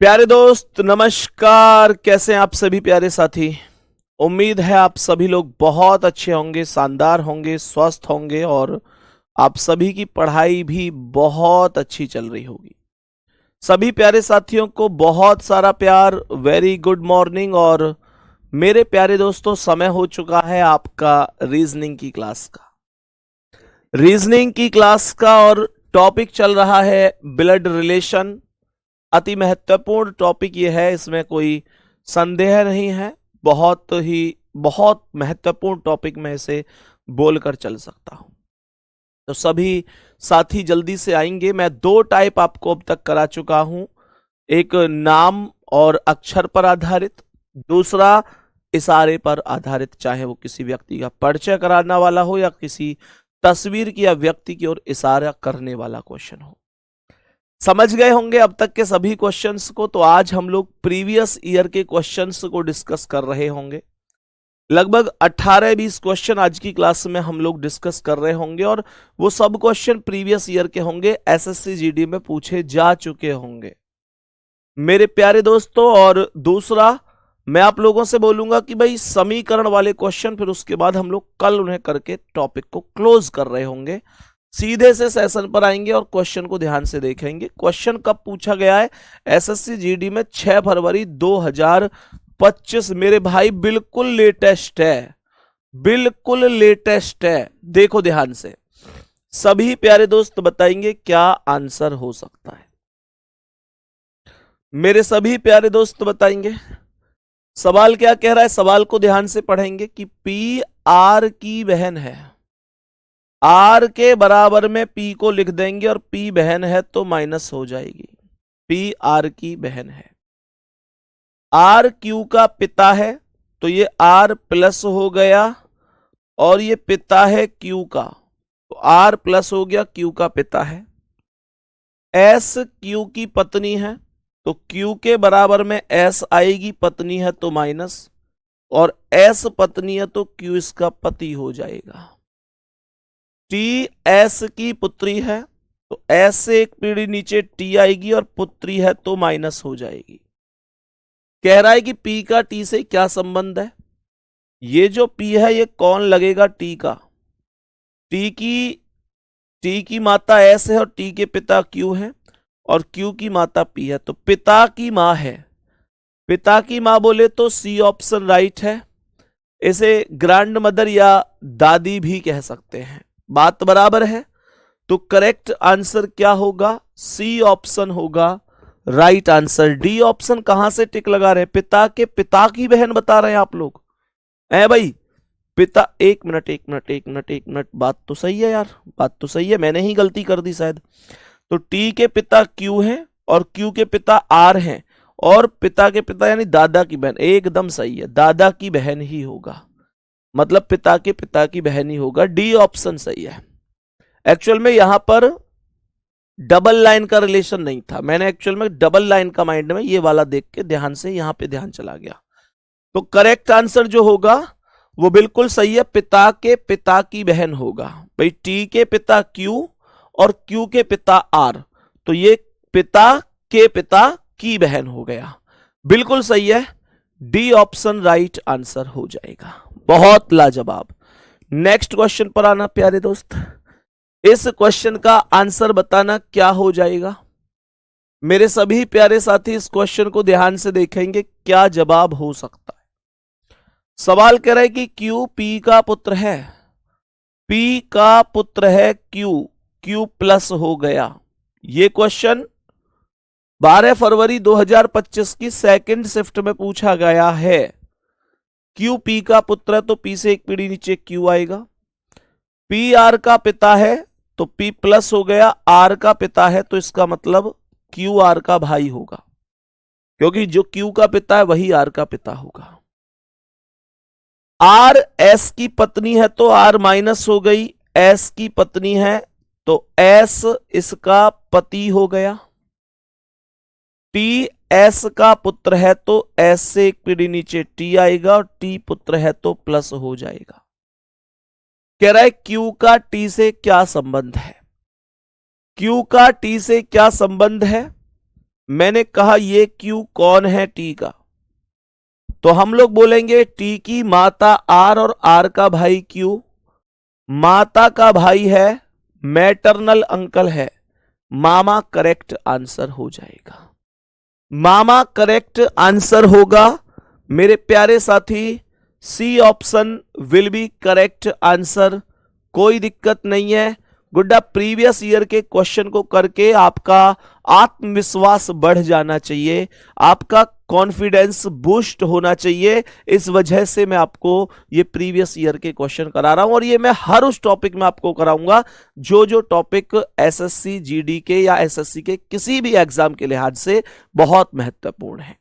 प्यारे दोस्त नमस्कार। कैसे हैं आप सभी प्यारे साथी। उम्मीद है आप सभी लोग बहुत अच्छे होंगे, शानदार होंगे, स्वस्थ होंगे और आप सभी की पढ़ाई भी बहुत अच्छी चल रही होगी। सभी प्यारे साथियों को बहुत सारा प्यार, वेरी गुड मॉर्निंग। और मेरे प्यारे दोस्तों, समय हो चुका है आपका रीजनिंग की क्लास का। रीजनिंग की क्लास का और टॉपिक चल रहा है ब्लड रिलेशन। अति महत्वपूर्ण टॉपिक ये है, इसमें कोई संदेह नहीं है। बहुत महत्वपूर्ण टॉपिक में इसे बोलकर चल सकता हूं। तो सभी साथी जल्दी से आएंगे। मैं दो टाइप आपको अब तक करा चुका हूं, एक नाम और अक्षर पर आधारित, दूसरा इशारे पर आधारित। चाहे वो किसी व्यक्ति का परिचय कराने वाला हो या किसी तस्वीर की या व्यक्ति की ओर इशारा करने वाला क्वेश्चन हो। समझ गए होंगे अब तक के सभी क्वेश्चंस को। तो आज हम लोग प्रीवियस ईयर के क्वेश्चंस को डिस्कस कर रहे होंगे। लगभग 18-20 क्वेश्चन आज की क्लास में हम लोग डिस्कस कर रहे होंगे और वो सब क्वेश्चन प्रीवियस ईयर के होंगे, एसएससी जीडी में पूछे जा चुके होंगे मेरे प्यारे दोस्तों। और दूसरा, मैं आप लोगों से बोलूंगा कि भाई समीकरण वाले क्वेश्चन फिर उसके बाद हम लोग कल उन्हें करके टॉपिक को क्लोज कर रहे होंगे। सीधे से सेशन पर आएंगे और क्वेश्चन को ध्यान से देखेंगे। क्वेश्चन कब पूछा गया है? एसएससी जीडी में 6 फरवरी 2025। मेरे भाई बिल्कुल लेटेस्ट है, बिल्कुल लेटेस्ट है। देखो ध्यान से, सभी प्यारे दोस्त बताएंगे क्या आंसर हो सकता है। मेरे सभी प्यारे दोस्त बताएंगे सवाल क्या कह रहा है। सवाल को ध्यान से पढ़ेंगे कि पी आर की बहन है। आर के बराबर में पी को लिख देंगे और पी बहन है तो माइनस हो जाएगी। पी आर की बहन है। आर क्यू का पिता है तो ये आर प्लस हो गया और ये पिता है क्यू का, तो आर प्लस हो गया, क्यू का पिता है। एस क्यू की पत्नी है तो क्यू के बराबर में एस आएगी, पत्नी है तो माइनस, और एस पत्नी है तो क्यू इसका पति हो जाएगा। टी एस की पुत्री है तो एस से एक पीढ़ी नीचे टी आएगी और पुत्री है तो माइनस हो जाएगी। कह रहा है कि पी का टी से क्या संबंध है। ये जो पी है ये कौन लगेगा? टी का। टी की माता एस है और टी के पिता क्यू है और क्यू की माता पी है, तो पिता की मां है। पिता की मां बोले तो सी ऑप्शन राइट है। इसे ग्रैंड मदर या दादी भी कह सकते हैं। बात बराबर है। तो करेक्ट आंसर क्या होगा? सी ऑप्शन होगा राइट आंसर। डी ऑप्शन कहां से टिक लगा रहे हैं? पिता के पिता की बहन बता रहे हैं आप लोग। है भाई पिता। एक मिनट एक मिनट एक मिनट एक मिनट, बात तो सही है यार, बात तो सही है, मैंने ही गलती कर दी शायद। तो टी के पिता क्यू हैं और क्यू के पिता आर हैं और पिता के पिता यानी दादा की बहन। एकदम सही है, दादा की बहन ही होगा, मतलब पिता के पिता की बहन ही होगा। डी ऑप्शन सही है। एक्चुअल में यहां पर डबल लाइन का रिलेशन नहीं था, मैंने एक्चुअल में डबल लाइन का माइंड में ये वाला देख के ध्यान से यहां पे ध्यान चला गया। तो करेक्ट आंसर जो होगा वो बिल्कुल सही है, पिता के पिता की बहन होगा। भाई टी के पिता क्यू और क्यू के पिता आर, तो ये पिता के पिता की बहन हो गया। बिल्कुल सही है, डी ऑप्शन राइट आंसर हो जाएगा। बहुत लाजवाब। नेक्स्ट क्वेश्चन पर आना प्यारे दोस्त। इस क्वेश्चन का आंसर बताना क्या हो जाएगा। मेरे सभी प्यारे साथी इस क्वेश्चन को ध्यान से देखेंगे, क्या जवाब हो सकता है। सवाल कह रहा है कि क्यू पी का पुत्र है। पी का पुत्र है क्यू, क्यू प्लस हो गया। यह क्वेश्चन 12 फरवरी 2025 की सेकंड शिफ्ट में पूछा गया है। क्यू पी का पुत्र है तो पी से एक पीढ़ी नीचे क्यू आएगा। पी आर का पिता है तो पी प्लस हो गया, आर का पिता है तो इसका मतलब क्यू आर का भाई होगा, क्योंकि जो क्यू का पिता है वही आर का पिता होगा। आर एस की पत्नी है तो आर माइनस हो गई, एस की पत्नी है तो एस इसका पति हो गया। टी एस का पुत्र है तो एस से एक पीढ़ी नीचे टी आएगा और टी पुत्र है तो प्लस हो जाएगा। कह रहा है क्यू का टी से क्या संबंध है। क्यू का टी से क्या संबंध है? मैंने कहा ये क्यू कौन है टी का, तो हम लोग बोलेंगे टी की माता आर और आर का भाई क्यू। माता का भाई है, मैटरनल अंकल है, मामा करेक्ट आंसर हो जाएगा। मामा करेक्ट आंसर होगा मेरे प्यारे साथी। C option will be correct answer, कोई दिक्कत नहीं है। गुड्डा प्रीवियस ईयर के क्वेश्चन को करके आपका आत्मविश्वास बढ़ जाना चाहिए, आपका कॉन्फिडेंस बूस्ट होना चाहिए। इस वजह से मैं आपको ये प्रीवियस ईयर के क्वेश्चन करा रहा हूं, और ये मैं हर उस टॉपिक में आपको कराऊंगा जो टॉपिक एसएससी जीडी के या एसएससी के किसी भी एग्जाम के लिहाज से बहुत महत्वपूर्ण है।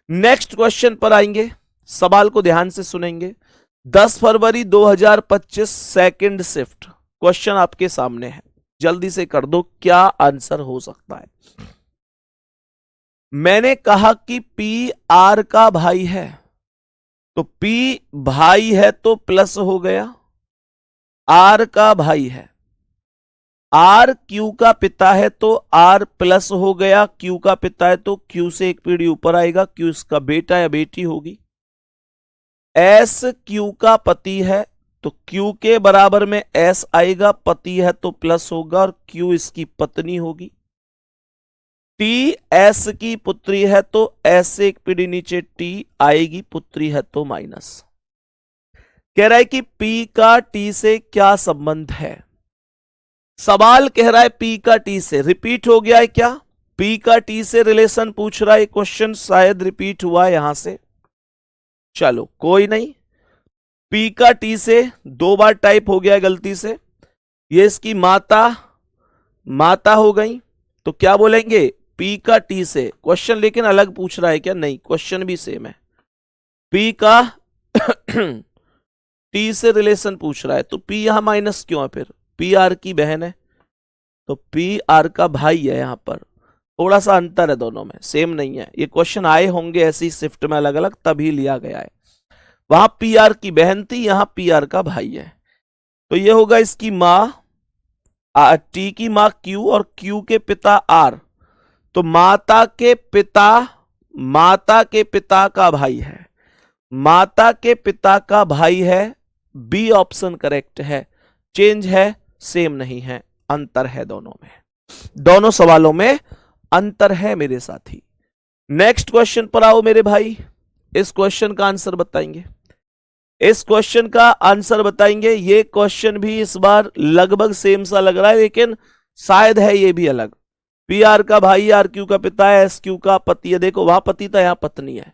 नेक्स्ट क्वेश्चन पर आएंगे, सवाल को ध्यान से सुनेंगे। 10 फरवरी 2025 सेकंड शिफ्ट, क्वेश्चन आपके सामने है, जल्दी से कर दो क्या आंसर हो सकता है। मैंने कहा कि पी आर का भाई है, तो पी भाई है तो प्लस हो गया, आर का भाई है। आर क्यू का पिता है तो आर प्लस हो गया, क्यू का पिता है तो क्यू से एक पीढ़ी ऊपर आएगा, क्यू इसका बेटा या बेटी होगी। एस क्यू का पति है तो क्यू के बराबर में एस आएगा, पति है तो प्लस होगा, और क्यू इसकी पत्नी होगी। टी एस की पुत्री है तो एस से एक पीढ़ी नीचे टी आएगी, पुत्री है तो माइनस। कह रहा है कि पी का टी से क्या संबंध है। सवाल कह रहा है पी का टी से, रिपीट हो गया है क्या? पी का टी से रिलेशन पूछ रहा है, क्वेश्चन शायद रिपीट हुआ है यहां से। चलो कोई नहीं, पी का टी से 2 बार टाइप हो गया है गलती से, ये इसकी माता हो गई, तो क्या बोलेंगे पी का टी से। क्वेश्चन लेकिन अलग पूछ रहा है क्या? नहीं, क्वेश्चन भी सेम है। पी का टी से रिलेशन पूछ रहा है, तो पी यहां माइनस क्यों है? फिर पी आर की बहन है तो पी आर का भाई है। यहां पर थोड़ा सा अंतर है, दोनों में सेम नहीं है। ये क्वेश्चन आए होंगे ऐसी शिफ्ट में अलग अलग, तभी लिया गया है। वहां पी आर की बहन थी, यहां पी आर का भाई है, तो ये होगा इसकी मां, टी की मां क्यू और क्यू के पिता आर, तो माता के पिता का भाई है, माता के पिता का भाई है। बी ऑप्शन करेक्ट है, चेंज है, सेम नहीं है, अंतर है दोनों में, दोनों सवालों में अंतर है मेरे साथी। नेक्स्ट क्वेश्चन पर आओ मेरे भाई, इस क्वेश्चन का आंसर बताएंगे, इस क्वेश्चन का आंसर बताएंगे। ये क्वेश्चन भी इस बार लगभग सेम सा लग रहा है, लेकिन शायद है ये भी अलग। पी आर का भाई, आर क्यू का पिता है, एस क्यू का पति है। देखो वहां पति था, यहां पत्नी है,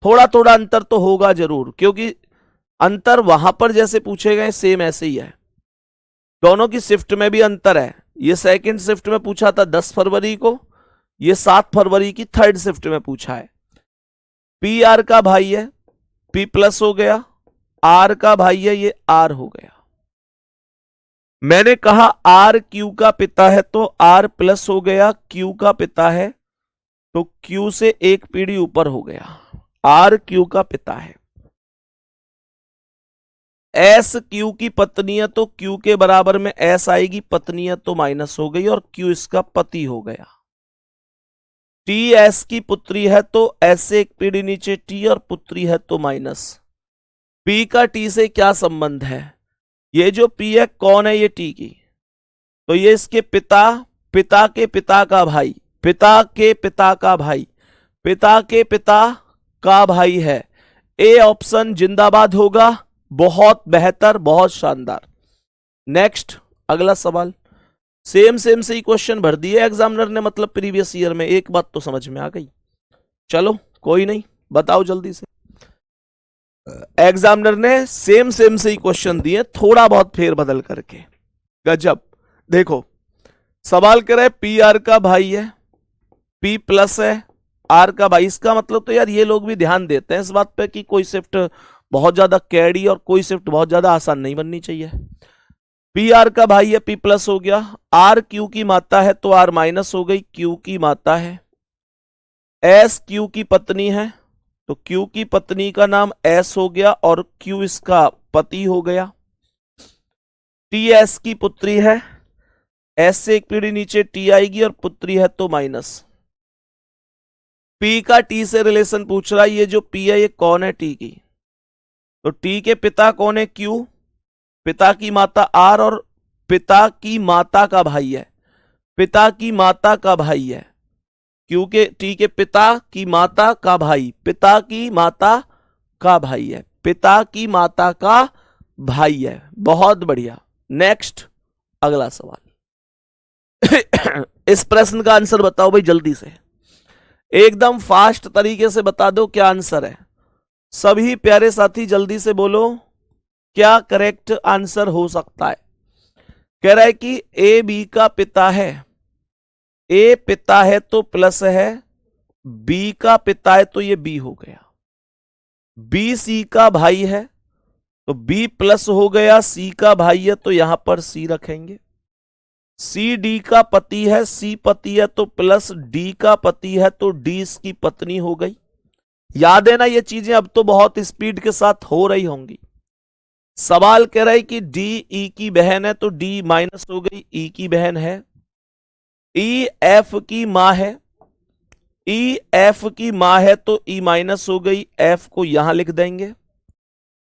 थोड़ा थोड़ा अंतर तो होगा जरूर, क्योंकि अंतर वहां पर जैसे पूछे गए सेम ऐसे ही है। दोनों की शिफ्ट में भी अंतर है, ये सेकंड शिफ्ट में पूछा था 10 फरवरी को, ये 7 फरवरी की थर्ड शिफ्ट में पूछा है। पी आर का भाई है, पी प्लस हो गया, आर का भाई है, ये आर हो गया। मैंने कहा आर क्यू का पिता है तो आर प्लस हो गया, क्यू का पिता है तो क्यू से एक पीढ़ी ऊपर हो गया, आर क्यू का पिता है। एस क्यू की पत्नी है तो क्यू के बराबर में एस आएगी, पत्नी है तो माइनस हो गई, और क्यू इसका पति हो गया। टी एस की पुत्री है तो एस से एक पीढ़ी नीचे टी, और पुत्री है तो माइनस। पी का टी से क्या संबंध है? ये जो पी है कौन है? ये टी की, तो ये इसके पिता के पिता का भाई, पिता के पिता का भाई, पिता के पिता का भाई है। ए ऑप्शन जिंदाबाद होगा, बहुत बेहतर, बहुत शानदार। नेक्स्ट अगला सवाल, सेम से ही क्वेश्चन भर दिए एग्जामिनर ने, मतलब प्रीवियस ईयर में। एक बात तो समझ में आ गई, चलो कोई नहीं, बताओ जल्दी से। एग्जामिनर ने सेम से ही क्वेश्चन दिए, थोड़ा बहुत फेर बदल करके। गजब। देखो सवाल कर रहे हैं पी आर का भाई है, पी प्लस है, आर का भाई। इसका मतलब तो यार ये लोग भी ध्यान देते हैं इस बात पे कि कोई शिफ्ट बहुत ज्यादा कैडी और कोई शिफ्ट बहुत ज्यादा आसान नहीं बननी चाहिए। पी आर का भाई है, पी प्लस हो गया, आर क्यू की माता है तो आर माइनस हो गई, क्यू की माता है। एस क्यू की पत्नी है तो क्यू की पत्नी का नाम एस हो गया, और क्यू इसका पति हो गया। टी एस की पुत्री है, एस से एक पीढ़ी नीचे टी आएगी, और पुत्री है तो माइनस। P का T से रिलेशन पूछ रहा है, ये जो P है ये कौन है T की, तो T के पिता कौन है Q, पिता की माता R और पिता की माता का भाई है, पिता की माता का भाई है, क्योंकि T के पिता की माता का भाई, पिता की माता का भाई है, पिता की माता का भाई है। बहुत बढ़िया। नेक्स्ट अगला सवाल। इस प्रश्न का आंसर बताओ भाई जल्दी से, एकदम फास्ट तरीके से बता दो क्या आंसर है। सभी प्यारे साथी जल्दी से बोलो क्या करेक्ट आंसर हो सकता है। कह रहा है कि ए बी का पिता है, ए पिता है तो प्लस है, बी का पिता है तो ये बी हो गया, बी सी का भाई है तो बी प्लस हो गया, सी का भाई है तो यहां पर सी रखेंगे, सी डी का पति है, सी पति है तो प्लस डी का पति है तो डी इसकी पत्नी हो गई। याद है ना ये चीजें, अब तो बहुत स्पीड के साथ हो रही होंगी। सवाल कह रहा है कि डी ई की बहन है तो डी माइनस हो गई, ई की बहन है, ई एफ की मां है, ई एफ की मां है तो ई माइनस हो गई, एफ को यहां लिख देंगे।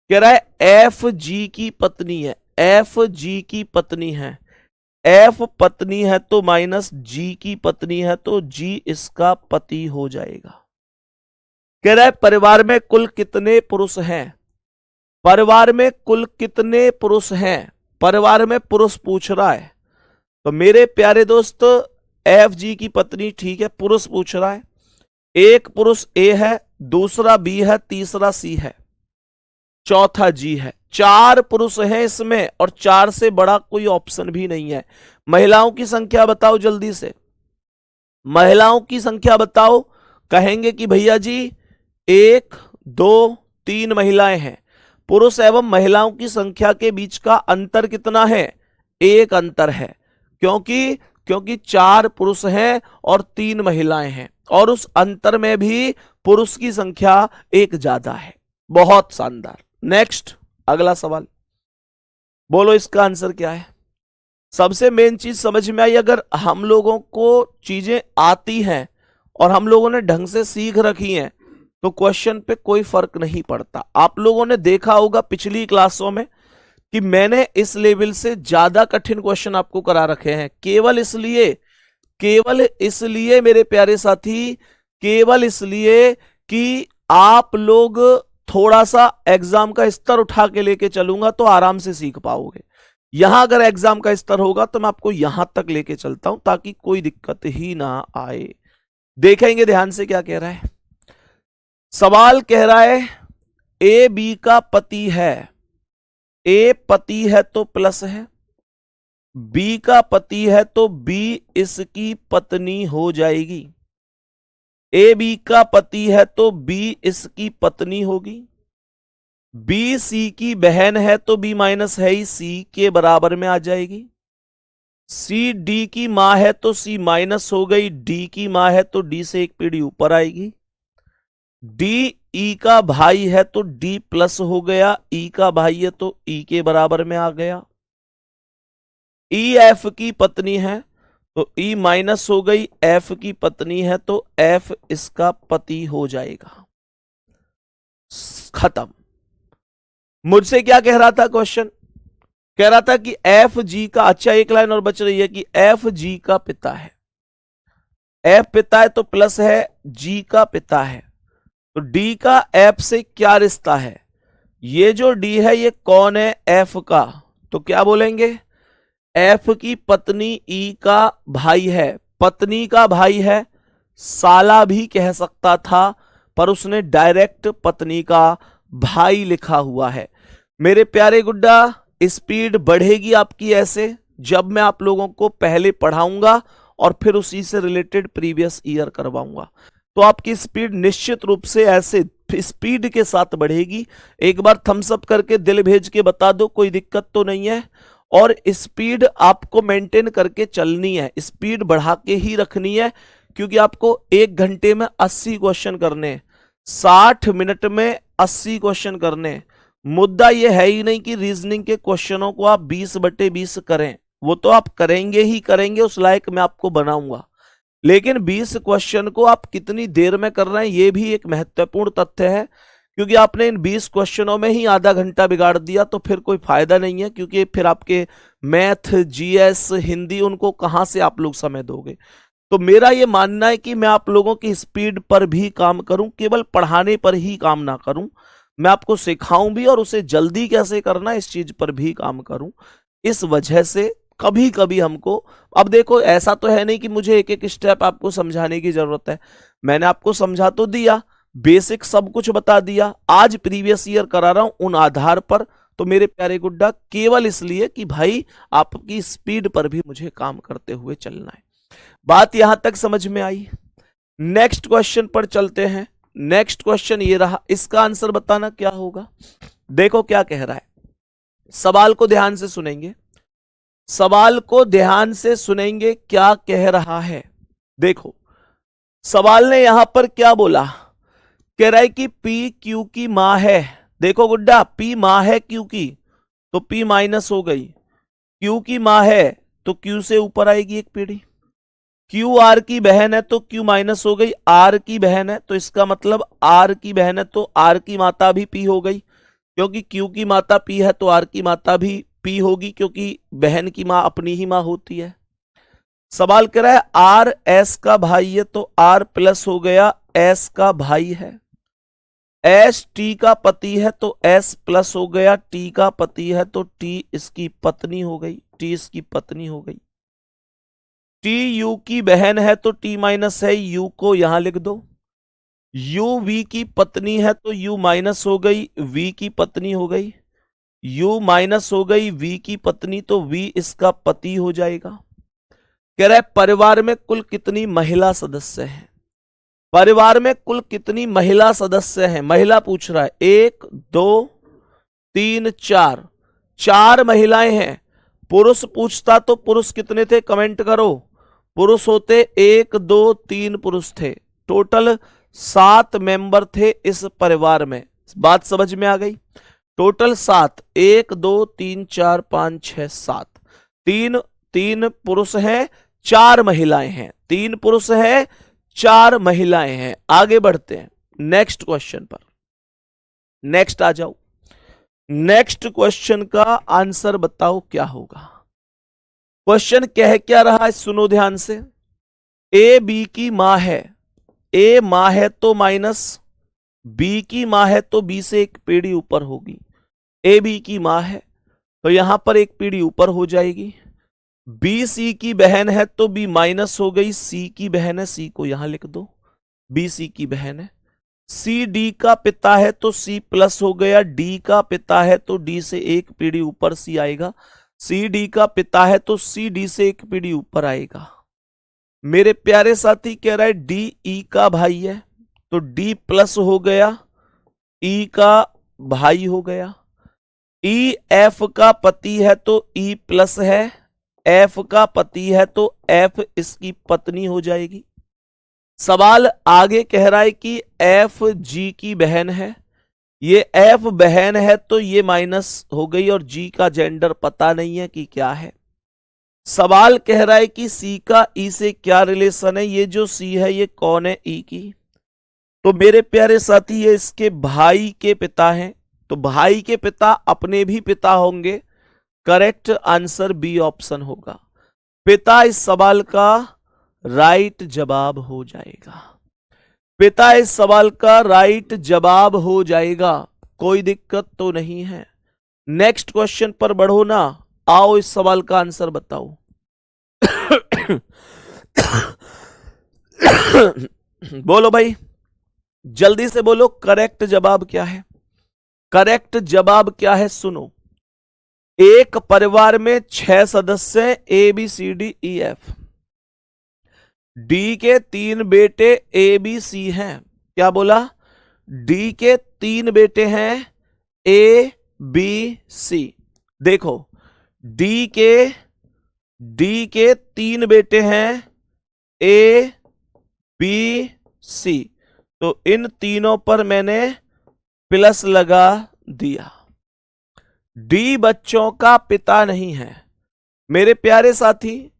कह रहा है एफ जी की पत्नी है, एफ जी की पत्नी है, एफ पत्नी है तो माइनस जी की पत्नी है तो जी इसका पति हो जाएगा। कह रहा है परिवार में कुल कितने पुरुष हैं, परिवार में कुल कितने पुरुष हैं, परिवार में पुरुष पूछ रहा है। तो मेरे प्यारे दोस्त एफ जी की पत्नी ठीक है, पुरुष पूछ रहा है, एक पुरुष ए है, दूसरा बी है, तीसरा सी है, चौथा जी है, चार पुरुष हैं इसमें और चार से बड़ा कोई ऑप्शन भी नहीं है। महिलाओं की संख्या बताओ जल्दी से, महिलाओं की संख्या बताओ। कहेंगे कि भैया जी 1 2 3 महिलाएं हैं, पुरुष एवं महिलाओं की संख्या के बीच का अंतर कितना है, 1 अंतर है, क्योंकि 4 पुरुष हैं और 3 महिलाएं हैं और उस अंतर में भी पुरुष की संख्या 1 ज्यादा है। बहुत शानदार। नेक्स्ट अगला सवाल, बोलो इसका आंसर क्या है। सबसे मेन चीज समझ में आई, अगर हम लोगों को चीजें आती हैं और हम लोगों ने ढंग से सीख रखी हैं तो क्वेश्चन पे कोई फर्क नहीं पड़ता। आप लोगों ने देखा होगा पिछली क्लासों में कि मैंने इस लेवल से ज्यादा कठिन क्वेश्चन आपको करा रखे हैं, केवल इसलिए मेरे प्यारे साथी, केवल इसलिए कि आप लोग थोड़ा सा एग्जाम का स्तर उठा के लेके चलूंगा तो आराम से सीख पाओगे। यहां अगर एग्जाम का स्तर होगा तो मैं आपको यहां तक लेके चलता हूं ताकि कोई दिक्कत ही ना आए। देखेंगे ध्यान से क्या कह रहा है। सवाल कह रहा है ए बी का पति है, ए पति है तो प्लस है, बी का पति है तो बी इसकी पत्नी हो जाएगी, ए बी का पति है तो बी इसकी पत्नी होगी, बी सी की बहन है तो बी माइनस है ही सी के बराबर में आ जाएगी, सी डी की मां है तो सी माइनस हो गई, डी की मां है तो डी से एक पीढ़ी ऊपर आएगी, डी ई का भाई है तो डी प्लस हो गया, ई का भाई है तो ई के बराबर में आ गया, ई एफ की पत्नी है तो ई माइनस हो गई, एफ की पत्नी है तो एफ इसका पति हो जाएगा। खत्म। मुझसे क्या कह रहा था क्वेश्चन, कह रहा था कि एफ जी का, अच्छा एक लाइन और बच रही है कि एफ जी का पिता है, एफ पिता है तो प्लस है, जी का पिता है तो डी का एफ से क्या रिश्ता है, ये जो डी है ये कौन है, एफ का, तो क्या बोलेंगे एफ की पत्नी ई का भाई है, पत्नी का भाई है, साला भी कह सकता था पर उसने डायरेक्ट पत्नी का भाई लिखा हुआ है। मेरे प्यारे गुड्डा स्पीड बढ़ेगी आपकी ऐसे जब मैं आप लोगों को पहले पढ़ाऊंगा और फिर उसी से रिलेटेड प्रीवियस ईयर करवाऊंगा, तो आपकी स्पीड निश्चित रूप से ऐसे स्पीड के साथ बढ़ेगी। एक बार थम्स अप करके दिल भेज के बता दो कोई दिक्कत तो नहीं है। और स्पीड आपको मेंटेन करके चलनी है, स्पीड बढ़ा के ही रखनी है, क्योंकि आपको 1 घंटे में 80 क्वेश्चन करने, 60 मिनट में 80 क्वेश्चन करने। मुद्दा यह है ही नहीं कि रीजनिंग के क्वेश्चनों को आप 20/20 करें, वो तो आप करेंगे ही करेंगे, उस लायक मैं आपको बनाऊंगा, लेकिन 20 क्वेश्चन को आप कितनी देर में कर रहे हैं ये भी एक महत्वपूर्ण तथ्य है, क्योंकि आपने इन 20 क्वेश्चनों में ही आधा घंटा बिगाड़ दिया तो फिर कोई फायदा नहीं है, क्योंकि फिर आपके मैथ, जीएस, हिंदी, उनको कहां से आप लोग समय दोगे। तो मेरा ये मानना है कि मैं आप लोगों की स्पीड पर भी काम करूं, केवल पढ़ाने पर ही काम ना करूं, मैं आपको सिखाऊं भी और उसे जल्दी कैसे करना इस चीज पर भी काम करूं। इस वजह से कभी कभी हमको, अब देखो ऐसा तो है नहीं कि मुझे एक एक स्टेप आपको समझाने की जरूरत है, मैंने आपको समझा तो दिया, बेसिक सब कुछ बता दिया, आज प्रीवियस ईयर करा रहा हूं उन आधार पर। तो मेरे प्यारे गुड्डा, केवल इसलिए कि भाई आपकी स्पीड पर भी मुझे काम करते हुए चलना है। बात यहां तक समझ में आई? नेक्स्ट क्वेश्चन पर चलते हैं। नेक्स्ट क्वेश्चन ये रहा, इसका आंसर बताना क्या होगा। देखो क्या कह रहा है, सवाल को ध्यान से सुनेंगे, सवाल को ध्यान से सुनेंगे, क्या कह रहा है। देखो सवाल ने यहां पर क्या बोला, कह रहा है कि P Q की मां है। देखो गुड्डा, P मां है Q की, तो P माइनस हो गई, Q की मां है तो Q से ऊपर आएगी एक पीढ़ी, Q R की बहन है तो Q माइनस हो गई, R की बहन है तो इसका मतलब R की बहन है तो R की माता भी P हो गई, क्योंकि Q की माता P है तो R की माता भी P होगी, क्योंकि बहन की मां अपनी ही मां होती है। सवाल कर रहा है R S का भाई है तो R प्लस हो गया S का भाई है, S T का पति है तो S प्लस हो गया T का पति है तो T इसकी पत्नी हो गई, T इसकी पत्नी हो गई। T U की बहन है तो T माइनस है, U को यहां लिख दो। U V की पत्नी है तो U माइनस हो गई, V की पत्नी हो गई, U माइनस हो गई V की पत्नी तो V इसका पति हो जाएगा। कह रहा है परिवार में कुल कितनी महिला सदस्य हैं, परिवार में कुल कितनी महिला सदस्य हैं, महिला पूछ रहा है, 1 2 3 4, 4 महिलाएं हैं। पुरुष पूछता तो पुरुष कितने थे, कमेंट करो। पुरुष होते 1 2 3 पुरुष थे, टोटल 7 मेंबर थे इस परिवार में। बात समझ में आ गई? टोटल 7, 1 2 3 4 5 6 7, 3 पुरुष हैं, 4 महिलाएं हैं, 3 पुरुष हैं, 4 महिलाएं हैं। आगे बढ़ते हैं नेक्स्ट क्वेश्चन पर। नेक्स्ट आ जाओ, नेक्स्ट क्वेश्चन का आंसर बताओ क्या होगा। क्वेश्चन कह क्या रहा है, सुनो ध्यान से। ए बी की मां है, ए मां है तो माइनस, बी की मां है तो बी से एक पीढ़ी ऊपर होगी। ए बी की मां है तो यहां पर एक पीढ़ी ऊपर हो जाएगी। बी सी की बहन है तो बी माइनस हो गई, सी की बहन है, सी को यहां लिख दो, बी सी की बहन है। सी डी का पिता है तो सी प्लस हो गया, डी का पिता है तो डी से एक पीढ़ी ऊपर सी आएगा, सी डी का पिता है तो सी डी से एक पीढ़ी ऊपर आएगा। मेरे प्यारे साथी कह रहा है डी ई का भाई है तो डी प्लस हो गया, ई का भाई हो गया। ई एफ का पति है तो ई प्लस है, एफ का पति है तो एफ इसकी पत्नी हो जाएगी। सवाल आगे कह रहा है कि एफ जी की बहन है, ये एफ बहन है तो ये माइनस हो गई और जी का जेंडर पता नहीं है कि क्या है। सवाल कह रहा है कि सी का ई से क्या रिलेशन है, ये जो सी है ये कौन है ई की, तो मेरे प्यारे साथी ये इसके भाई के पिता हैं, तो भाई के पिता अपने भी पिता होंगे। करेक्ट आंसर बी ऑप्शन होगा, पिता इस सवाल का राइट जवाब हो जाएगा, पिता इस सवाल का राइट जवाब हो जाएगा, कोई दिक्कत तो नहीं है। नेक्स्ट क्वेश्चन पर बढ़ो ना, आओ इस सवाल का आंसर बताओ। बोलो भाई, जल्दी से बोलो, करेक्ट जवाब क्या है, करेक्ट जवाब क्या है। सुनो, एक परिवार में 6 सदस्य हैं, A B C D E F, D के 3 बेटे ए बी सी हैं। क्या बोला? डी के 3 बेटे हैं ए बी सी। देखो डी के 3 बेटे हैं ए बी सी, तो इन तीनों पर मैंने प्लस लगा दिया। डी बच्चों का पिता नहीं है। मेरे प्यारे साथी,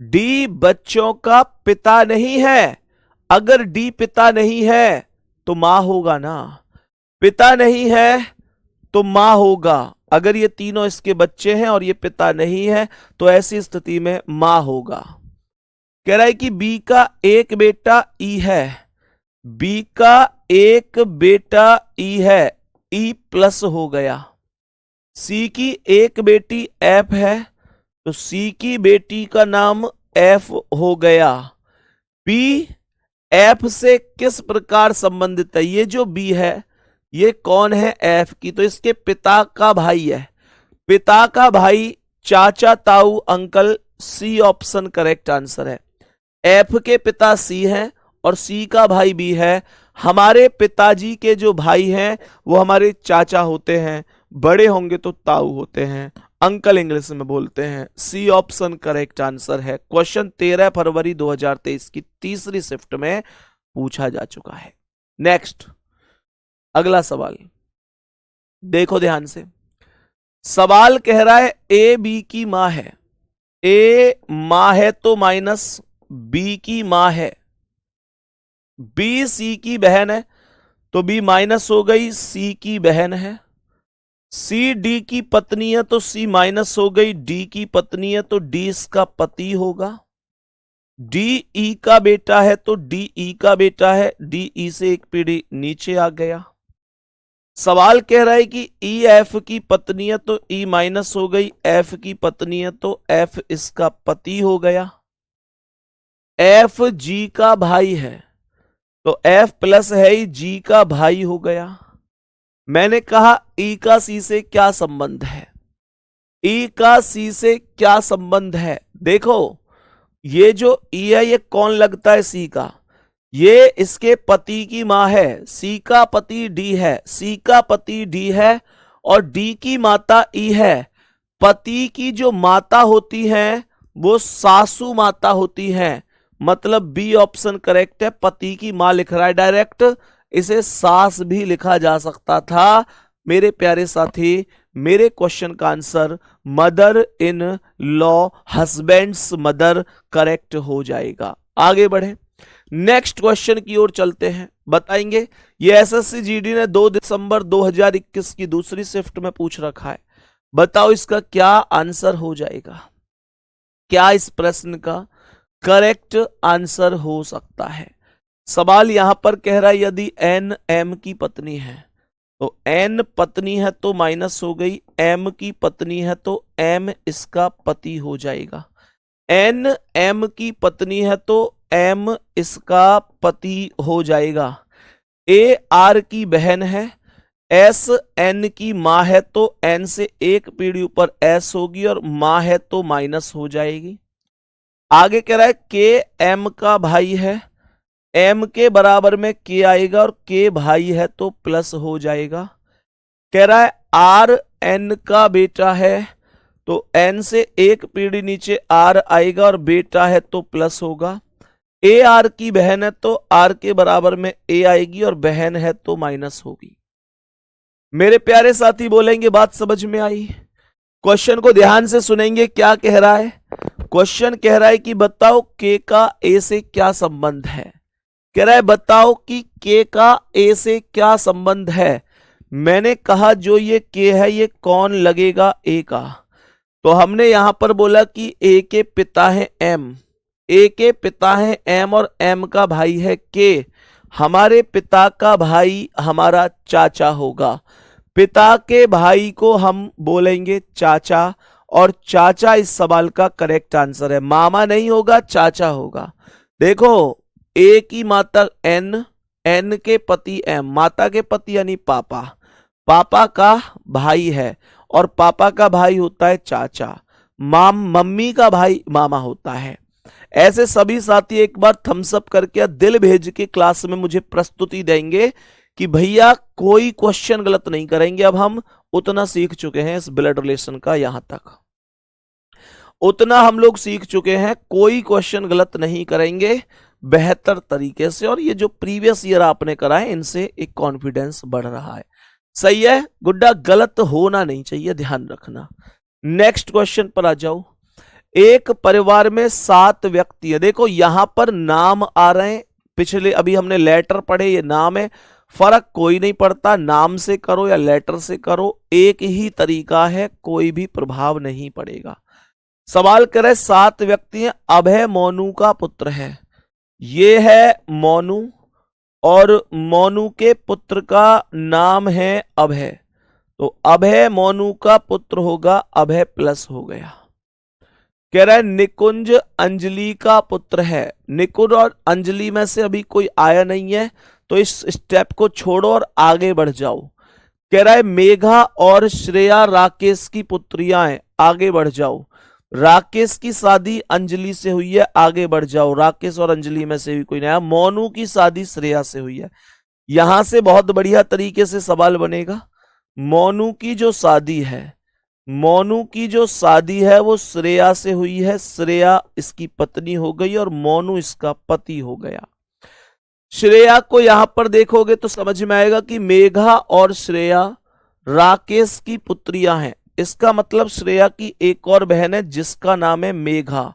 डी बच्चों का पिता नहीं है। अगर डी पिता नहीं है तो मां होगा ना, पिता नहीं है तो मां होगा। अगर ये तीनों इसके बच्चे हैं और ये पिता नहीं है तो ऐसी स्थिति में मां होगा। कह रहा है कि बी का एक बेटा ई है, बी का एक बेटा ई है, ई प्लस हो गया। सी की एक बेटी एफ है तो सी की बेटी का नाम एफ हो गया। बी एफ से किस प्रकार संबंधित है? ये जो बी है ये कौन है? एफ की, तो इसके पिता का भाई है। पिता का भाई चाचा ताऊ uncle, C option correct answer है। एफ के पिता सी हैं और सी का भाई बी है। हमारे पिताजी के जो भाई हैं वो हमारे चाचा होते हैं, बड़े होंगे तो ताऊ होते हैं, अंकल इंग्लिश में बोलते हैं। सी ऑप्शन करेक्ट आंसर है। क्वेश्चन 13 फरवरी 2023 की तीसरी शिफ्ट में पूछा जा चुका है। नेक्स्ट अगला सवाल देखो ध्यान से। सवाल कह रहा है ए बी की मां है, ए मां है तो माइनस बी की मां है, बी सी की बहन है तो बी माइनस हो गई, सी की बहन है। सी डी की पत्नी है तो सी माइनस हो गई, डी की पत्नी है तो डी इसका पति होगा। डी ई का बेटा है तो डी ई का बेटा है, डी ई से एक पीढ़ी नीचे आ गया। सवाल कह रहा है कि ई एफ की पत्नी है तो ई माइनस हो गई, एफ की पत्नी है तो एफ इसका पति हो गया। एफ जी का भाई है तो एफ प्लस है ही जी का भाई हो गया। मैंने कहा ई का सी से क्या संबंध है? ई का सी से क्या संबंध है? देखो ये जो ई है ये कौन लगता है? सी का, ये इसके पति की मां है। सी का पति डी है, सी का पति डी है और डी की माता ई है। पति की जो माता होती है वो सासू माता होती है, मतलब बी ऑप्शन करेक्ट है। पति की मां लिख रहा है डायरेक्ट, इसे सास भी लिखा जा सकता था। मेरे प्यारे साथी, मेरे क्वेश्चन का answer mother in law, husband's mother correct हो जाएगा। आगे बढ़े, नेक्स्ट क्वेश्चन की ओर चलते हैं। बताएंगे ये एसएससी जीडी ने 2 दिसंबर 2021 की दूसरी शिफ्ट में पूछ रखा है। बताओ इसका क्या आंसर हो जाएगा, क्या इस प्रश्न का करेक्ट आंसर हो सकता है? सवाल यहां पर कह रहा है यदि एन एम की पत्नी है तो एन पत्नी है तो माइनस हो गई, एम की पत्नी है तो एम इसका पति हो जाएगा। एन एम की पत्नी है तो एम इसका पति हो जाएगा। ए आर की बहन है, एस एन की मां है तो एन से एक पीढ़ी ऊपर एस होगी और मां है तो माइनस हो जाएगी। आगे कह रहा है के एम का भाई है, एम के बराबर में के आएगा और के भाई है तो प्लस हो जाएगा। कह रहा है आर एन का बेटा है तो एन से एक पीढ़ी नीचे आर आएगा और बेटा है तो प्लस होगा। ए आर की बहन है तो आर के बराबर में ए आएगी और बहन है तो माइनस होगी। मेरे प्यारे साथी बोलेंगे बात समझ में आई? क्वेश्चन को ध्यान से सुनेंगे। क्या कह रहा है? क्वेश्चन कह रहा है कि बताओ के का ए से क्या संबंध है। कह रहा है बताओ कि के का ए से क्या संबंध है। मैंने कहा जो ये के है ये कौन लगेगा? ए का। तो हमने यहां पर बोला कि ए के पिता है एम, ए के पिता है एम और एम का भाई है के। हमारे पिता का भाई हमारा चाचा होगा। पिता के भाई को हम बोलेंगे चाचा और चाचा इस सवाल का करेक्ट आंसर है। मामा नहीं होगा, चाचा होगा। देखो ए की माता एन, एन के पति एम, माता के पति यानी पापा, पापा का भाई है और पापा का भाई होता है चाचा। मम्मी का भाई मामा होता है। ऐसे सभी साथी एक बार थम्स अप करके दिल भेज के क्लास में मुझे प्रस्तुति देंगे कि भैया कोई क्वेश्चन गलत नहीं करेंगे। अब हम उतना सीख चुके हैं इस ब्लड रिलेशन का, यहां तक उतना हम लोग सीख चुके हैं, कोई क्वेश्चन गलत नहीं करेंगे बेहतर तरीके से। और ये जो प्रीवियस ईयर आपने करा है इनसे एक कॉन्फिडेंस बढ़ रहा है। सही है गुड्डा, गलत होना नहीं चाहिए, ध्यान रखना। नेक्स्ट क्वेश्चन पर आ जाओ। एक परिवार में 7 व्यक्ति है। देखो यहां पर नाम आ रहे हैं, पिछले अभी हमने लेटर पढ़े, ये नाम है, फर्क कोई नहीं पड़ता, नाम से करो या लेटर से करो, एक ही तरीका है, कोई भी प्रभाव नहीं पड़ेगा। सवाल करे 7 व्यक्ति हैं, अभय मोनू का पुत्र है, ये है मोनू और मोनू के पुत्र का नाम है अभय, तो अभय मोनू का पुत्र होगा, अभय प्लस हो गया। कह रहा है निकुंज अंजलि का पुत्र है, निकुंज और अंजलि में से अभी कोई आया नहीं है, तो इस स्टेप को छोड़ो और आगे बढ़ जाओ। कह रहा है मेघा और श्रेया राकेश की पुत्रियां हैं, आगे बढ़ जाओ। राकेश की शादी अंजलि से हुई है, आगे बढ़ जाओ। राकेश और अंजलि में से भी कोई नहीं आया। मोनू की शादी श्रेया से हुई है। यहां से बहुत बढ़िया तरीके से सवाल बनेगा। मोनू की जो शादी है, मोनू की जो शादी है वो श्रेया से हुई है, श्रेया इसकी पत्नी हो गई और मोनू इसका पति हो गया। श्रेया को यहां पर देखोगे तो समझ में आएगा कि मेघा और श्रेया राकेश की पुत्रियां हैं, इसका मतलब श्रेया की एक और बहन है जिसका नाम है मेघा,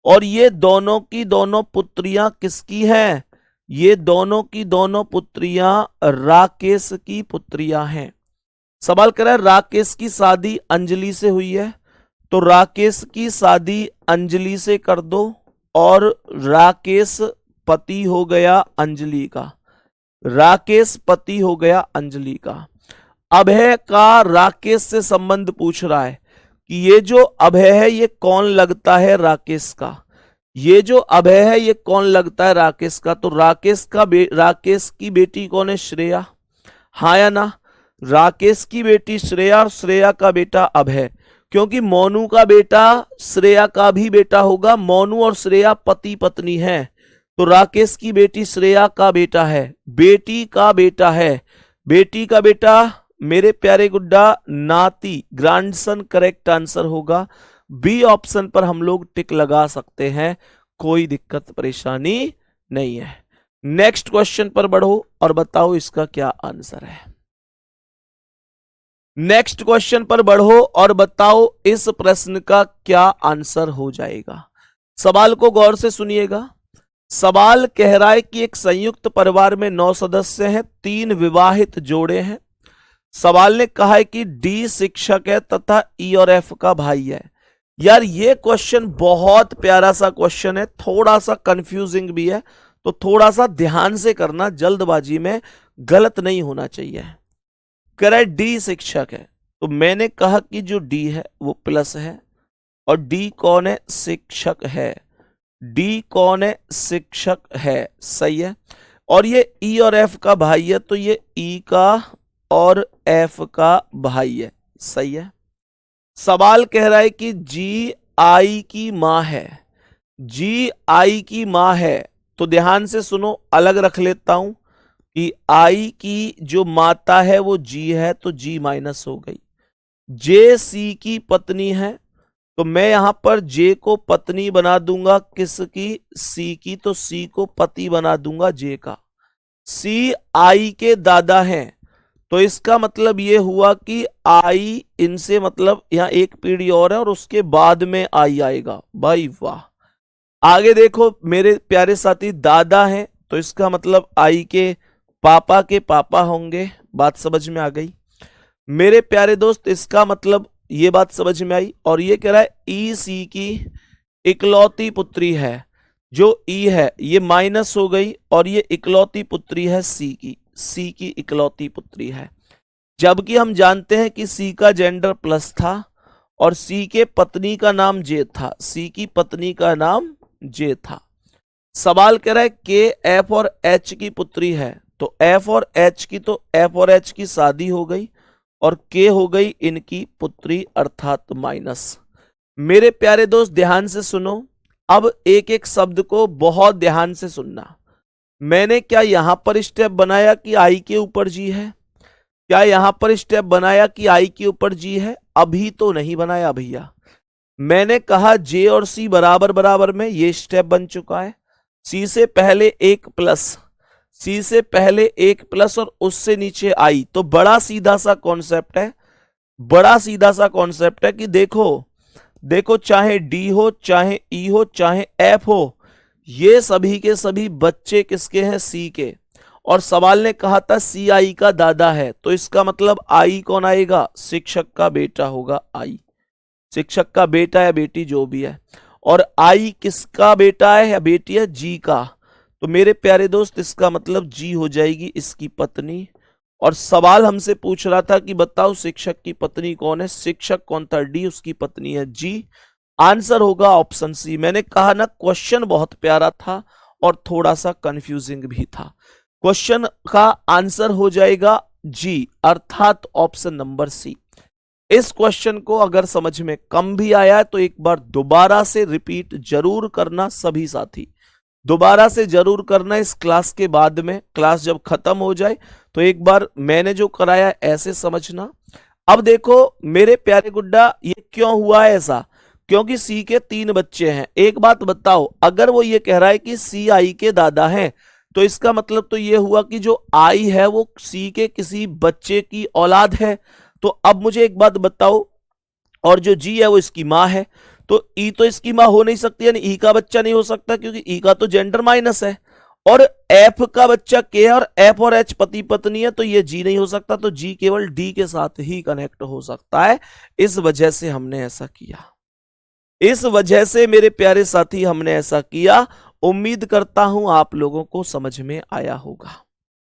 और ये दोनों की दोनों पुत्रियां किसकी हैं? ये दोनों की दोनों पुत्रियां राकेश की पुत्रियां हैं। सवाल कर रहा है राकेश की शादी अंजलि से हुई है, तो राकेश की शादी अंजलि से कर दो और राकेश पति हो गया अंजलि का, राकेश पति हो गया अंजलि का। अभय का राकेश से संबंध पूछ रहा है कि ये जो अभय है ये कौन लगता है राकेश का, ये जो अभय है ये कौन लगता है राकेश का, तो राकेश की बेटी कौन है? श्रेया, हाँ या ना? राकेश की बेटी श्रेया और श्रेया का बेटा अभय, क्योंकि मोनू का बेटा श्रेया का भी बेटा होगा, मोनू और श्रेया पति पत्नी हैं, तो राकेश की बेटी श्रेया का बेटा है, बेटी का बेटा है, बेटी का बेटा मेरे प्यारे गुड्डा नाती, ग्रैंडसन करेक्ट आंसर होगा। बी ऑप्शन पर हम लोग टिक लगा सकते हैं, कोई दिक्कत परेशानी नहीं है। नेक्स्ट क्वेश्चन पर बढ़ो और बताओ इसका क्या आंसर है। नेक्स्ट क्वेश्चन पर बढ़ो और बताओ इस प्रश्न का क्या आंसर हो जाएगा। सवाल को गौर से सुनिएगा। सवाल कह रहा है कि एक संयुक्त परिवार में 9 सदस्य हैं, 3 विवाहित जोड़े हैं। सवाल ने कहा है कि डी शिक्षक है तथा ई और एफ का भाई है। यार ये क्वेश्चन बहुत प्यारा सा क्वेश्चन है, थोड़ा सा कंफ्यूजिंग भी है, तो थोड़ा सा ध्यान से करना, जल्दबाजी में गलत नहीं होना चाहिए। कह रहा है डी शिक्षक है, तो मैंने कहा कि जो डी है वो प्लस है, और डी कौन है? शिक्षक है। डी कौन है? शिक्षक है, सही है। और ये ई और एफ का भाई है, तो ये ई का और एफ का भाई है, सही है। सवाल कह रहा है कि जी आई की मां है, जी आई की मां है, तो ध्यान से सुनो, अलग रख लेता हूं कि आई की जो माता है वो जी है, तो जी माइनस हो गई। जे सी की पत्नी है, तो मैं यहां पर जे को पत्नी बना दूंगा, किसकी? सी की, तो सी को पति बना दूंगा जे का। सी आई के दादा हैं, तो इसका मतलब ये हुआ कि आई इनसे मतलब यहां एक पीढ़ी और है और उसके बाद में आई आएगा। भाई वाह, आगे देखो मेरे प्यारे साथी, दादा हैं तो इसका मतलब आई के पापा होंगे, बात समझ में आ गई मेरे प्यारे दोस्त, इसका मतलब ये बात समझ में आई। और ये कह रहा है ई सी की इकलौती पुत्री है, जो ई है ये माइनस हो गई और ये इकलौती पुत्री है सी की, सी की इकलौती पुत्री है, जबकि हम जानते हैं कि सी का जेंडर प्लस था और सी के पत्नी का नाम जे था, सी की पत्नी का नाम जे था। सवाल कह रहा है के एफ और एच की पुत्री है, तो एफ और एच की, तो एफ और एच की शादी हो गई और के हो गई इनकी पुत्री अर्थात माइनस। मेरे प्यारे दोस्त ध्यान से सुनो, अब एक एक शब्द को बहुत ध्यान से सुनना। मैंने क्या यहां पर स्टेप बनाया कि आई के ऊपर जी है? क्या यहां पर स्टेप बनाया कि आई के ऊपर जी है? अभी तो नहीं बनाया भैया। मैंने कहा जे और सी बराबर बराबर में, ये स्टेप बन चुका है। सी से पहले एक प्लस, सी से पहले एक प्लस और उससे नीचे आई, तो बड़ा सीधा सा कॉन्सेप्ट है, बड़ा सीधा सा कॉन्सेप्ट है कि देखो देखो चाहे डी हो, चाहे ई हो, चाहे एफ हो, ये सभी के सभी बच्चे किसके हैं? सी के। और सवाल ने कहा था सी आई का दादा है, तो इसका मतलब आई कौन आएगा? शिक्षक का बेटा होगा आई, शिक्षक का बेटा या बेटी जो भी है। और आई किसका बेटा है या बेटी है? जी का। तो मेरे प्यारे दोस्त इसका मतलब जी हो जाएगी इसकी पत्नी। और सवाल हमसे पूछ रहा था कि बताओ शिक्षक की पत्नी कौन है? शिक्षक कौन था? डी, उसकी पत्नी है जी। आंसर होगा ऑप्शन सी। मैंने कहा ना क्वेश्चन बहुत प्यारा था और थोड़ा सा कंफ्यूजिंग भी था। क्वेश्चन का आंसर हो जाएगा जी, अर्थात ऑप्शन नंबर सी। इस क्वेश्चन को अगर समझ में कम भी आया है तो एक बार दोबारा से रिपीट जरूर करना सभी साथी, दोबारा से जरूर करना। इस क्लास के बाद में, क्लास जब खत्म हो जाए तो एक बार मैंने जो कराया ऐसे समझना। अब देखो मेरे प्यारे गुड्डा, ये क्यों हुआ है ऐसा? क्योंकि सी के 3 बच्चे हैं। एक बात बताओ, अगर वो ये कह रहा है कि सी आई के दादा हैं, तो इसका मतलब तो ये हुआ कि जो आई है वो सी के किसी बच्चे की औलाद है। तो अब मुझे एक बात बताओ, और जो जी है वो इसकी मां है, तो ई तो इसकी मां हो नहीं सकती, यानी ई का बच्चा नहीं हो सकता क्योंकि ई का तो जेंडर माइनस है। और एफ का बच्चा के है और एफ और एच पति पत्नी है, तो ये जी नहीं हो सकता, तो जी केवल डी के साथ ही कनेक्ट हो सकता है। इस वजह से हमने ऐसा किया, इस वजह से मेरे प्यारे साथी हमने ऐसा किया। उम्मीद करता हूं आप लोगों को समझ में आया होगा।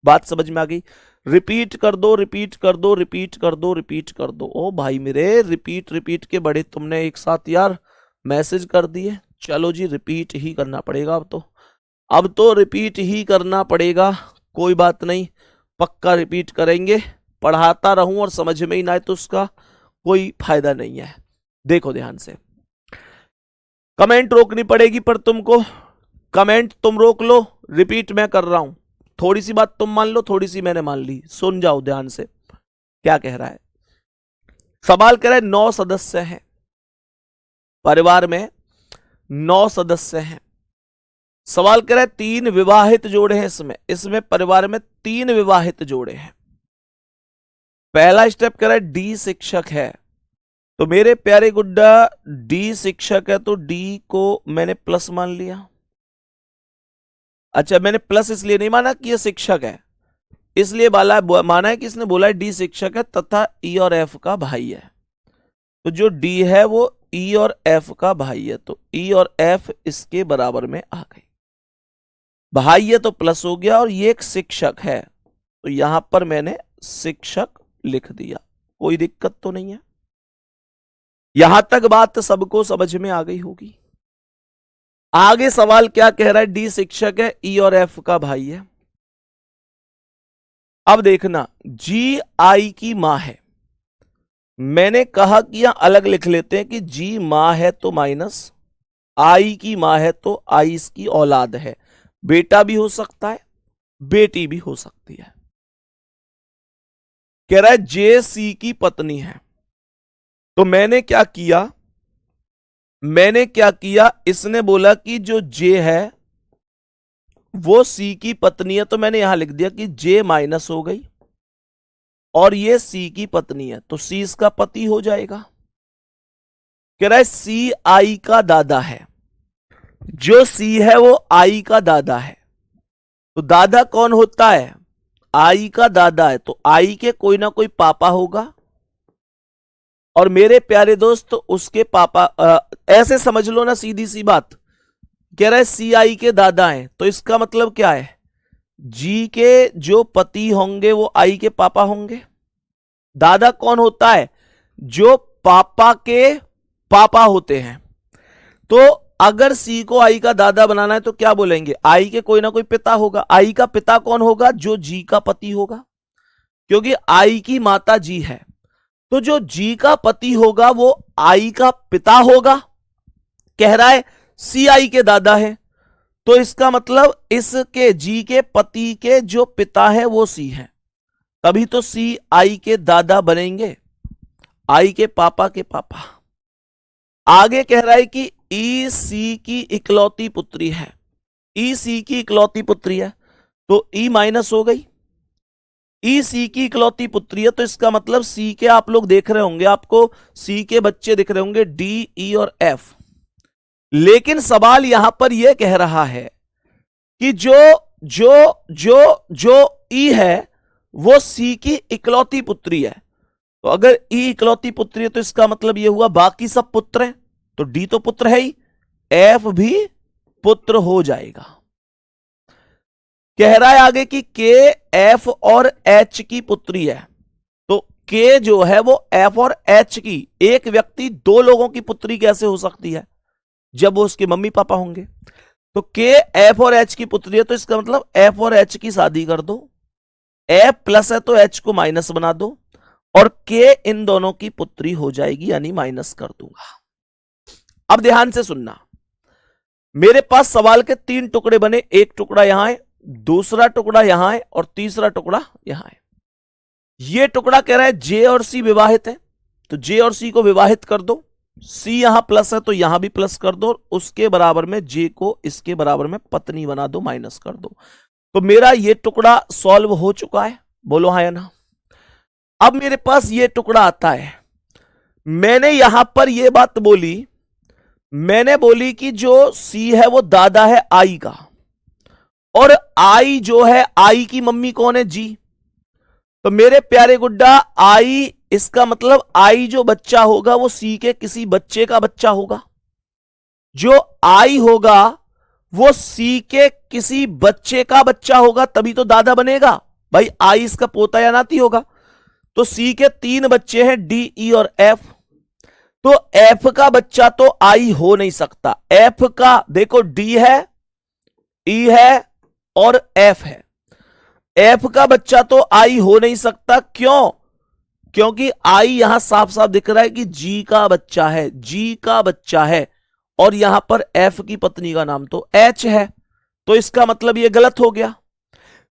बात समझ में आ गई? रिपीट कर दो, रिपीट कर दो, रिपीट कर दो, रिपीट कर दो। ओ भाई मेरे, रिपीट रिपीट के बड़े तुमने एक साथ यार मैसेज कर दिए। चलो जी, रिपीट ही करना पड़ेगा अब तो रिपीट ही करना पड़ेगा। कोई बात नहीं, पक्का रिपीट करेंगे। पढ़ाता रहूं और समझ में ही ना आए तो उसका कोई फायदा नहीं है। देखो ध्यान से, कमेंट रोकनी पड़ेगी पर तुमको, कमेंट तुम रोक लो, रिपीट मैं कर रहा हूं। थोड़ी सी बात तुम मान लो, थोड़ी सी मैंने मान ली। सुन जाओ ध्यान से क्या कह रहा है। सवाल कह रहा है 9 सदस्य हैं परिवार में, 9 सदस्य हैं। सवाल कह रहा है 3 विवाहित जोड़े हैं इसमें परिवार में 3 विवाहित जोड़े हैं। पहला स्टेप कह रहा है डी शिक्षक है, तो मेरे प्यारे गुड्डा डी शिक्षक है, तो डी को मैंने प्लस मान लिया। अच्छा, मैंने प्लस इसलिए नहीं माना कि ये शिक्षक है, इसलिए माना है कि इसने बोला है डी शिक्षक है तथा ई और एफ का भाई है। तो जो डी है वो ई और एफ का भाई है, तो ई और एफ इसके बराबर में आ गई। भाई है तो प्लस हो गया, और ये एक शिक्षक है तो यहां पर मैंने शिक्षक लिख दिया। कोई दिक्कत तो नहीं है? यहां तक बात सबको समझ में आ गई होगी। आगे सवाल क्या कह रहा है? डी शिक्षक है, ई और एफ का भाई है। अब देखना, जी आई की मां है। मैंने कहा कि यहां अलग लिख लेते हैं कि जी मां है तो माइनस, आई की मां है तो आई इसकी औलाद है। बेटा भी हो सकता है, बेटी भी हो सकती है। कह रहा है जे सी की पत्नी है, तो मैंने क्या किया, इसने बोला कि जो जे है वो सी की पत्नी है, तो मैंने यहां लिख दिया कि जे माइनस हो गई और ये सी की पत्नी है, तो सी इसका पति हो जाएगा। कह रहा है सी आई का दादा है, जो सी है वो आई का दादा है, तो दादा कौन होता है? आई का दादा है, तो आई के कोई ना कोई पापा होगा। और मेरे प्यारे दोस्त उसके पापा, ऐसे समझ लो ना, सीधी सी बात। कह रहा है सी आई के दादा हैं, तो इसका मतलब क्या है? जी के जो पति होंगे वो आई के पापा होंगे। दादा कौन होता है? जो पापा के पापा होते हैं। तो अगर सी को आई का दादा बनाना है तो क्या बोलेंगे? आई के कोई ना कोई पिता होगा। आई का पिता कौन होगा? जो जी का पति होगा, क्योंकि आई की माता जी है, तो जो जी का पति होगा वो आई का पिता होगा। कह रहा है सी आई के दादा है, तो इसका मतलब इसके जी के पति के जो पिता है वो सी है, तभी तो सी आई के दादा बनेंगे, आई के पापा के पापा। आगे कह रहा है कि ई सी की इकलौती पुत्री है, ई सी की इकलौती पुत्री है, तो ई माइनस हो गई, ई सी की इकलौती पुत्री है, तो इसका मतलब सी के आप लोग देख रहे होंगे, आपको सी के बच्चे दिख रहे होंगे, डी, ई और एफ। लेकिन सवाल यहां पर यह कह रहा है कि जो जो जो जो ई है वो सी की इकलौती पुत्री है। तो अगर ई इकलौती पुत्री है तो इसका मतलब यह हुआ बाकी सब पुत्र हैं, तो डी तो पुत्र है ही, एफ भी पुत्र हो जाएगा। कह रहा है आगे कि के, एफ और एच की पुत्री है। तो के जो है वो एफ और एच की, एक व्यक्ति दो लोगों की पुत्री कैसे हो सकती है जब वो उसके मम्मी पापा होंगे। तो के, एफ और एच की पुत्री है, तो इसका मतलब एफ और एच की शादी कर दो, एफ प्लस है तो एच को माइनस बना दो, और के इन दोनों की पुत्री हो जाएगी, यानी माइनस कर दूंगा। अब ध्यान से सुनना, मेरे पास सवाल के 3 टुकड़े बने, एक टुकड़ा यहां है, दूसरा टुकड़ा यहां है और तीसरा टुकड़ा यहां है। यह टुकड़ा कह रहा है जे और सी विवाहित है, तो जे और सी को विवाहित कर दो, सी यहां प्लस है तो यहां भी प्लस कर दो, और उसके बराबर में जे को इसके बराबर में पत्नी बना दो, माइनस कर दो। तो मेरा यह टुकड़ा सॉल्व हो चुका है, बोलो हाँ या ना। अब मेरे पास यह टुकड़ा आता है, मैंने यहां पर यह बात बोली, मैंने बोली कि जो सी है वो दादा है आई का, और आई जो है, आई की मम्मी कौन है, जी। तो मेरे प्यारे गुड्डा, आई, इसका मतलब आई जो बच्चा होगा वो सी के किसी बच्चे का बच्चा होगा, जो आई होगा वो सी के किसी बच्चे का बच्चा होगा, तभी तो दादा बनेगा भाई, आई इसका पोता या नाती होगा। तो सी के 3 बच्चे हैं, डी, ई और एफ। तो एफ का बच्चा तो आई हो नहीं सकता, एफ का देखो डी है, ई है और एफ है, एफ का बच्चा तो आई हो नहीं सकता। क्यों? क्योंकि आई यहां साफ साफ दिख रहा है कि जी का बच्चा है, जी का बच्चा है, और यहां पर एफ की पत्नी का नाम तो एच है, तो इसका मतलब यह गलत हो गया।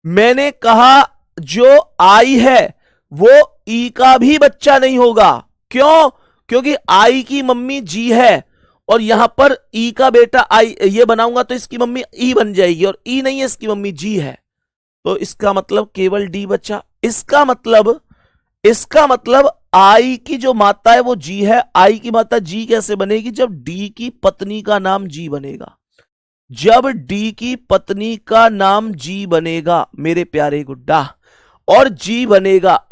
मैंने कहा जो आई है वो ई का भी बच्चा नहीं होगा। क्यों? क्योंकि आई की मम्मी जी है, और यहां पर ई का बेटा आई, ये बनाऊंगा तो इसकी मम्मी ई बन जाएगी, और ई नहीं है, इसकी मम्मी जी है, तो इसका मतलब केवल डी बचा। इसका मतलब आई की जो माता है वो जी है, आई की माता जी कैसे बनेगी, जब डी की पत्नी का नाम जी बनेगा, जब डी की पत्नी का नाम जी बनेगा मेरे प्यारे गुड्डा, और जी बनेगा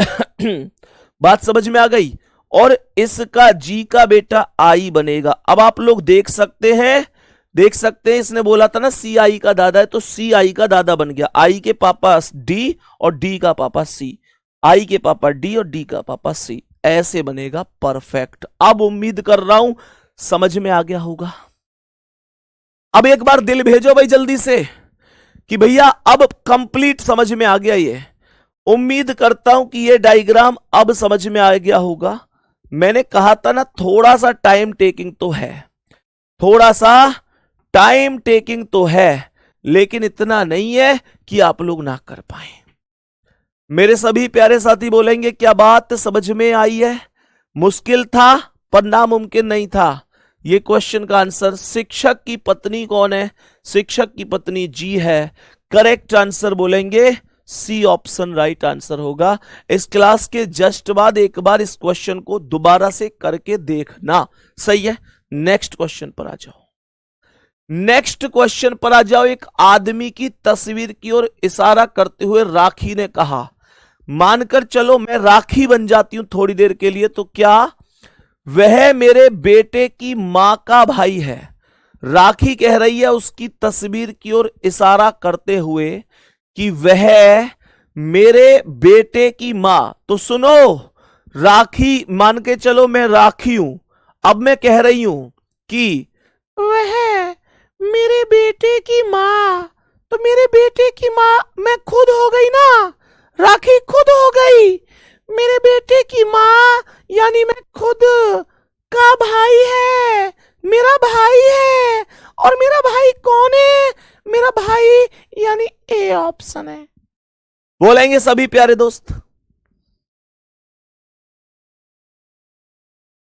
बात समझ में आ गई, और इसका जी का बेटा आई बनेगा। अब आप लोग देख सकते हैं, इसने बोला था ना सी आई का दादा है, तो सी आई का दादा बन गया, आई के पापा डी और डी का पापा सी, आई के पापा डी और डी का पापा सी, ऐसे बनेगा परफेक्ट। अब उम्मीद कर रहा हूं समझ में आ गया होगा। अब एक बार दिल भेजो भाई जल्दी से कि भैया अब कंप्लीट समझ में आ गया। ये उम्मीद करता हूं कि ये डायग्राम अब समझ में आ गया होगा। मैंने कहा था ना थोड़ा सा टाइम टेकिंग तो है, थोड़ा सा टाइम टेकिंग तो है, लेकिन इतना नहीं है कि आप लोग ना कर पाए। मेरे सभी प्यारे साथी बोलेंगे क्या बात समझ में आई है? मुश्किल था पर नामुमकिन नहीं था। ये क्वेश्चन का आंसर शिक्षक की पत्नी कौन है? शिक्षक की पत्नी जी है। करेक्ट आंसर बोलेंगे सी ऑप्शन राइट आंसर होगा। इस क्लास के जस्ट बाद एक बार इस क्वेश्चन को दोबारा से करके देखना, सही है। नेक्स्ट क्वेश्चन पर आ जाओ, नेक्स्ट क्वेश्चन पर आ जाओ। एक आदमी की तस्वीर की ओर इशारा करते हुए राखी ने कहा, मानकर चलो मैं राखी बन जाती हूं थोड़ी देर के लिए, तो क्या वह मेरे बेटे की मां का भाई है? राखी कह रही है उसकी तस्वीर की ओर इशारा करते हुए कि वह मेरे बेटे की मां। तो सुनो, राखी मान के चलो मैं राखी हूं, अब मैं कह रही हूं कि वह मेरे बेटे की मां, तो मेरे बेटे की मां मैं खुद हो गई ना, राखी खुद हो गई। मेरे बेटे की मां यानी मैं खुद का भाई है, मेरा भाई है। और मेरा भाई कौन है? मेरा भाई यानी ए ऑप्शन है। बोलेंगे सभी प्यारे दोस्त,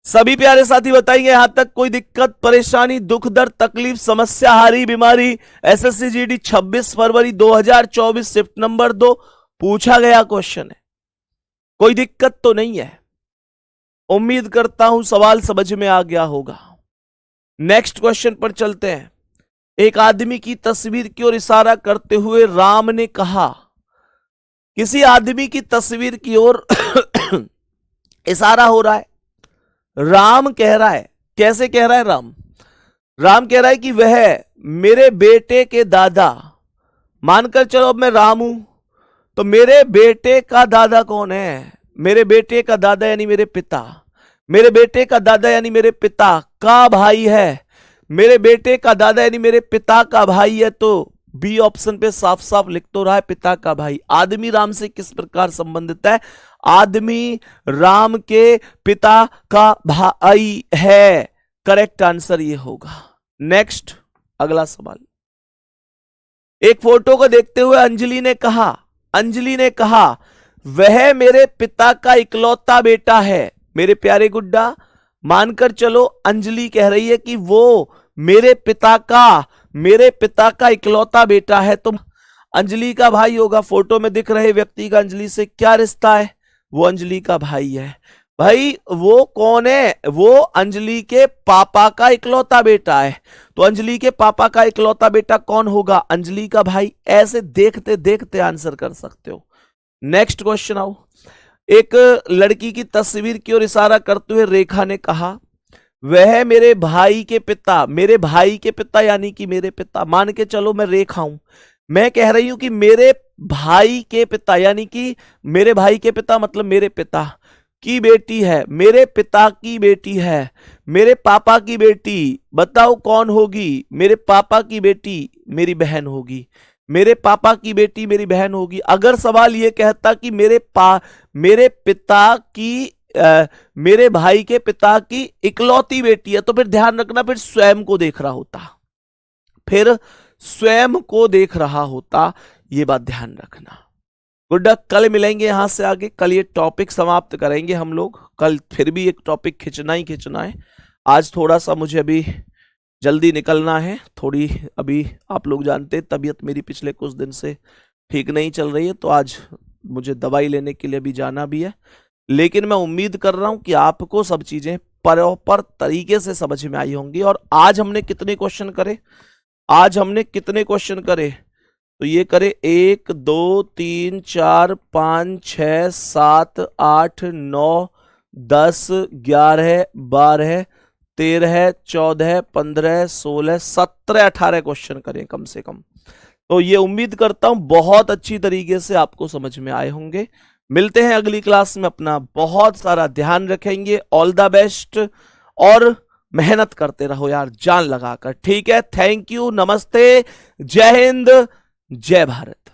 सभी प्यारे साथी बताएंगे यहां तक कोई दिक्कत परेशानी दुख दर्द तकलीफ समस्या हारी बीमारी? एसएससी जीडी 26 फरवरी 2024 शिफ्ट नंबर 2 पूछा गया क्वेश्चन है। कोई दिक्कत तो नहीं है। उम्मीद करता हूं सवाल समझ में आ गया होगा। नेक्स्ट क्वेश्चन पर चलते हैं। एक आदमी की तस्वीर की ओर इशारा करते हुए राम ने कहा। किसी आदमी की तस्वीर की ओर इशारा हो रहा है। राम कह रहा है, कैसे कह रहा है राम? राम कह रहा है कि वह मेरे बेटे के दादा, मानकर चलो अब मैं राम हूं, तो मेरे बेटे का दादा कौन है? मेरे बेटे का दादा यानी मेरे पिता। मेरे बेटे का दादा यानी मेरे पिता का भाई है। मेरे बेटे का दादा यानी मेरे पिता का भाई है। तो बी ऑप्शन पे साफ साफ लिख तो रहा है पिता का भाई। आदमी राम से किस प्रकार संबंधित है? आदमी राम के पिता का भाई है। करेक्ट आंसर ये होगा। नेक्स्ट अगला सवाल। एक फोटो को देखते हुए अंजलि ने कहा वह मेरे पिता का इकलौता बेटा है। मेरे प्यारे गुड्डा, मानकर चलो अंजलि कह रही है कि वो मेरे पिता का इकलौता बेटा है। तो अंजलि का भाई होगा। फोटो में दिख रहे व्यक्ति का अंजलि से क्या रिश्ता है? वो अंजलि का भाई है। भाई वो कौन है? वो अंजलि के पापा का इकलौता बेटा है। तो अंजलि के पापा का इकलौता बेटा कौन होगा? अंजलि का भाई। ऐसे देखते देखते आंसर कर सकते हो। नेक्स्ट क्वेश्चन आओ। एक लड़की की तस्वीर की ओर इशारा करते हुए रेखा ने कहा वह मेरे भाई के पिता यानी कि मेरे पिता, मान के चलो मैं रेखा हूं, मैं कह रही हूं कि मेरे भाई के पिता यानी कि मेरे भाई के पिता मतलब मेरे पिता की बेटी है, मेरे पिता की बेटी है, मेरे पापा की बेटी बताओ कौन होगी? मेरे पापा की बेटी मेरी बहन होगी। मेरे पापा की बेटी मेरी बहन होगी। अगर सवाल यह कहता कि मेरे भाई के पिता की इकलौती बेटी है, तो फिर ध्यान रखना, फिर स्वयं को देख रहा होता, ये बात ध्यान रखना। गुड्डा, कल मिलेंगे यहां से आगे। कल ये टॉपिक समाप्त करेंगे हम लोग। कल फिर भी एक टॉपिक खींचना है। आज थोड़ा सा मुझे अभी जल्दी निकलना है। थोड़ी अभी आप लोग जानते हैं तबीयत मेरी पिछले कुछ दिन से ठीक नहीं चल रही है, तो आज मुझे दवाई लेने के लिए भी जाना भी है। लेकिन मैं उम्मीद कर रहा हूं कि आपको सब चीजें प्रॉपर तरीके से समझ में आई होंगी। और आज हमने कितने क्वेश्चन करे? तो ये करे 1 2 3 4 5 6 7 8 9 10 11 12 13 14 15 16 17 18 क्वेश्चन करें कम से कम। तो ये उम्मीद करता हूं बहुत अच्छी तरीके से आपको समझ में आए होंगे। मिलते हैं अगली क्लास में। अपना बहुत सारा ध्यान रखेंगे। ऑल द बेस्ट और मेहनत करते रहो यार, जान लगाकर। ठीक है, थैंक यू, नमस्ते, जय हिंद, जय भारत।